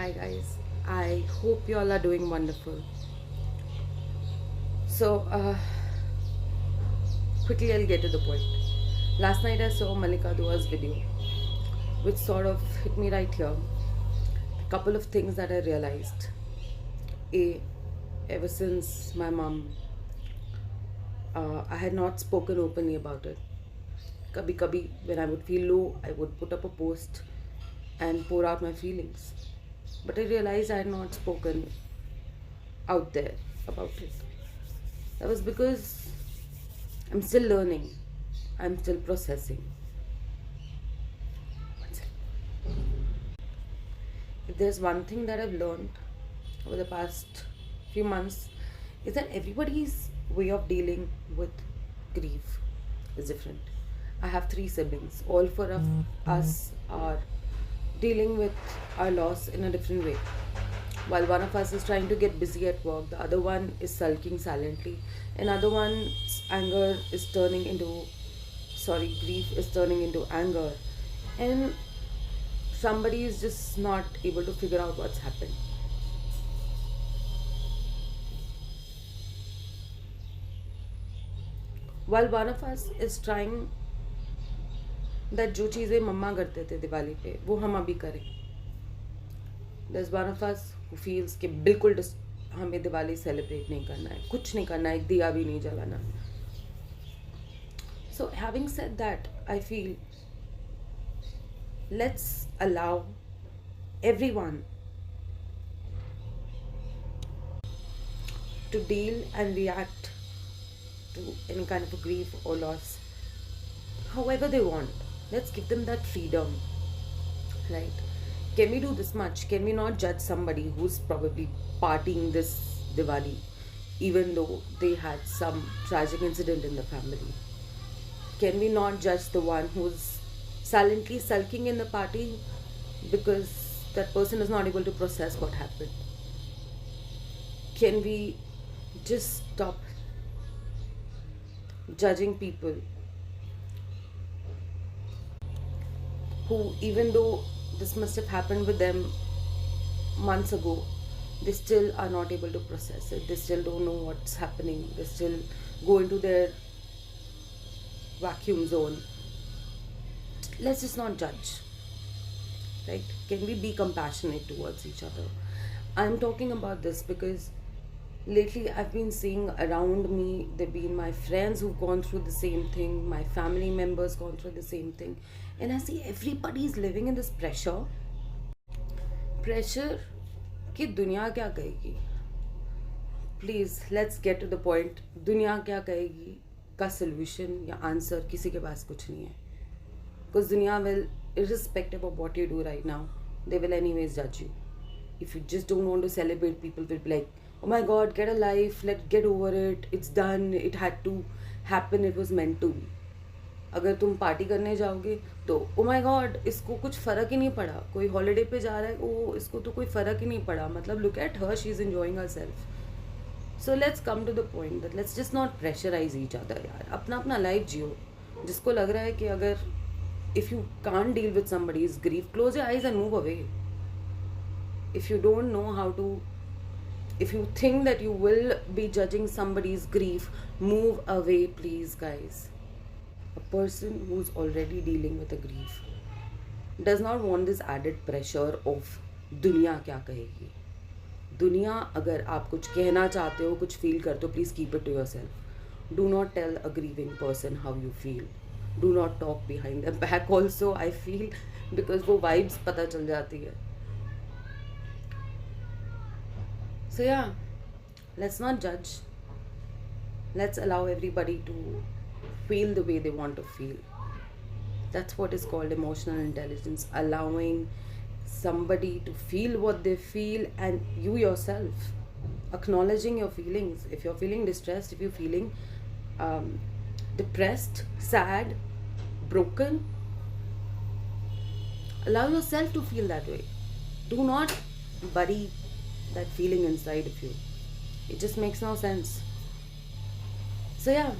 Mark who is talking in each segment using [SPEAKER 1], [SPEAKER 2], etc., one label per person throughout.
[SPEAKER 1] Hi guys, I hope you all are doing wonderful. So, quickly I'll get to the point. Last night I saw Malika Dua's video, which sort of hit me right here. A couple of things that I realized. A, ever since my mom, I had not spoken openly about it. Kabhi kabhi, when I would feel low, I would put up a post and pour out my feelings. But I realized I had not spoken out there about it. That was because I'm still learning. I'm still processing. One sec. If there's one thing that I've learned over the past few months, is that everybody's way of dealing with grief is different. I have three siblings. All four of us are dealing with our loss in a different way. While one of us is trying to get busy at work, the other one is sulking silently. Another one's anger is turning into, sorry, grief is turning into anger. And somebody is just not able to figure out what's happened. While one of us is trying that जो चीज़ें मम्मा करते थे दिवाली पे वो हम अभी करें. There's one of us who feels कि बिल्कुल हमें दिवाली सेलिब्रेट नहीं करना है, कुछ नहीं करना है, एक दिया भी नहीं जलाना. So having said that, I feel let's allow everyone to deal and react to any kind of a grief or loss however they want. Let's give them that freedom, right? Can we do this much? Can we not judge somebody who's probably partying this Diwali even though they had some tragic incident in the family? Can we not judge the one who's silently sulking in the party because that person is not able to process what happened? Can we just stop judging people who, even though this must have happened with them months ago, they still are not able to process it, they still don't know what's happening, they still go into their vacuum zone? Let's just not judge, right? Can we be compassionate towards each other? I'm talking about this because lately I've been seeing around me, they've been my friends who've gone through the same thing, my family members gone through the same thing, and I see everybody's living in this pressure कि दुनिया क्या कहेगी. Please let's get to the point. दुनिया क्या कहेगी का solution या answer किसी के पास कुछ नहीं है. बिकॉज दुनिया will, irrespective of what you do right now, they will anyways judge you. If you just don't want to celebrate, people will be like, oh my god, get a life, let's get over it, it's done, it had to happen, it was meant to be. अगर तुम party करने जाओगे तो oh my God, इसको कुछ फ़र्क ही नहीं पड़ा, कोई हॉलीडे पे जा रहा है, ओ इसको तो कोई फ़र्क ही नहीं पड़ा, मतलब look at her, she is enjoying herself. So let's come to the point that let's just not pressurise each other. यार अपना अपना लाइफ जियो. जिसको लग रहा है कि अगर if you can't deal with somebody's grief, close your eyes and move away. If you don't know how to, if you think that you will be judging somebody's grief, move away, please, guys. A person who's already dealing with a grief does not want this added pressure of दुनिया क्या कहेगी. दुनिया, अगर आप कुछ कहना चाहते हो, कुछ फील करते हो, please keep it to yourself. Do not tell a grieving person how you feel. Do not talk behind their back also, I feel, because वो vibes पता चल जाती है. So yeah, let's not judge. Let's allow everybody to feel the way they want to feel. That's what is called emotional intelligence. Allowing somebody to feel what they feel, and you yourself acknowledging your feelings. If you're feeling distressed, if you're feeling depressed, sad, broken, allow yourself to feel that way. Do not bury that feeling inside of you. It just makes no sense. So yeah,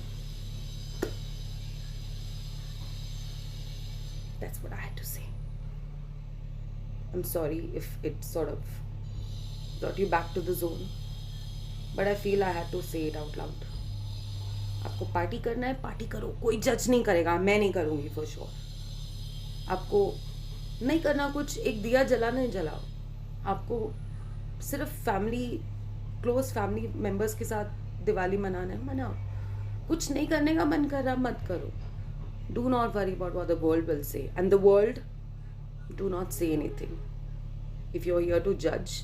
[SPEAKER 1] that's what I had to say. I'm sorry if it sort of brought you back to the zone, but I feel I had to say it out loud. आपको party करना है, party करो, कोई जज नहीं करेगा, मैं नहीं करूँगी फॉर श्योर. आपको नहीं करना कुछ, एक दिया जलाना है जलाओ. आपको सिर्फ फैमिली, क्लोज फैमिली मेम्बर्स के साथ दिवाली मनाना है, मनाओ. कुछ नहीं करने का मन कर रहा, मत करो. Do not worry about what the world will say. And the world, do not say anything. If you are here to जज,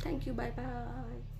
[SPEAKER 1] थैंक यू, बाय बाय.